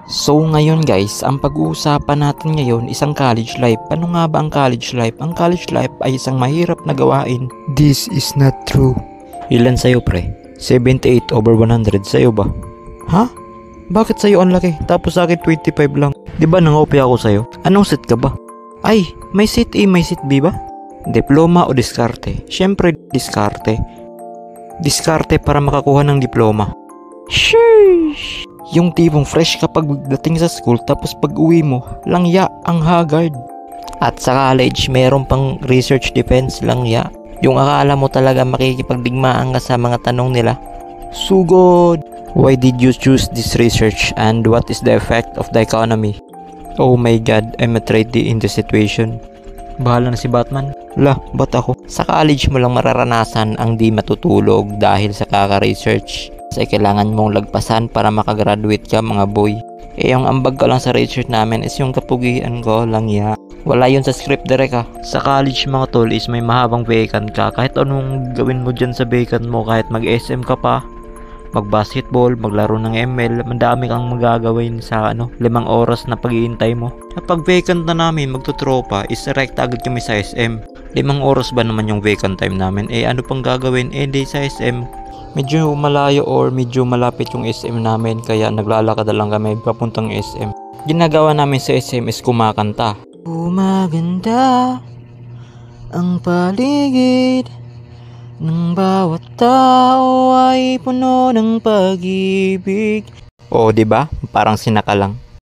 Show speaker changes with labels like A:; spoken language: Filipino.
A: So ngayon guys, ang pag-uusapan natin ngayon isang college life. Ano nga ba ang college life? Ang college life ay isang mahirap na gawain.
B: This is not true.
A: Ilan sa'yo pre? 78/100 sa'yo ba? Ha? Bakit sa'yo ang laki? Tapos sa akin 25 lang. Di ba nangopya ako sa'yo? Anong set ka ba? Ay, may set A, may set B ba? Diploma o diskarte? Syempre diskarte. Diskarte para makakuha ng diploma. Sheesh! Yung tipong fresh kapag dating sa school tapos pag uwi mo, langya ang haggard. At sa college, meron pang research defense langya. Yung akala mo talaga makikipagdigmaan ka sa mga tanong nila. Sugod! Why did you choose this research and what is the effect of the economy? Oh my god, I'm a tragedy in the situation. Bahala na si Batman. Lah, ba't ako? Sa college mo lang mararanasan ang di matutulog dahil sa kaka-research. Kasi kailangan mong lagpasan para makagraduate ka mga boy. Eh yung ambag ko lang sa research namin is yung kapugian ko lang ya. Wala yun sa script direct ha. Sa college mga tol is may mahabang vacant ka. Kahit anong gawin mo dyan sa vacant mo, kahit mag-SM ka pa, mag-basketball, maglaro ng ML, madami kang magagawin sa 5 oras na pag-iintay mo. Kapag vacant na namin magtutropa, is rekta agad kami sa SM. 5 oras ba naman yung vacant time namin? Eh ano pang gagawin? Eh di sa SM. Medyo malayo or medyo malapit yung SM namin kaya naglalakad na lang kami papuntang SM. Ginagawa namin sa SM is kumakanta. Umaganda ang paligid ng bawat tao ay puno ng pag-ibig. Oh, 'di ba? Parang sinaka lang.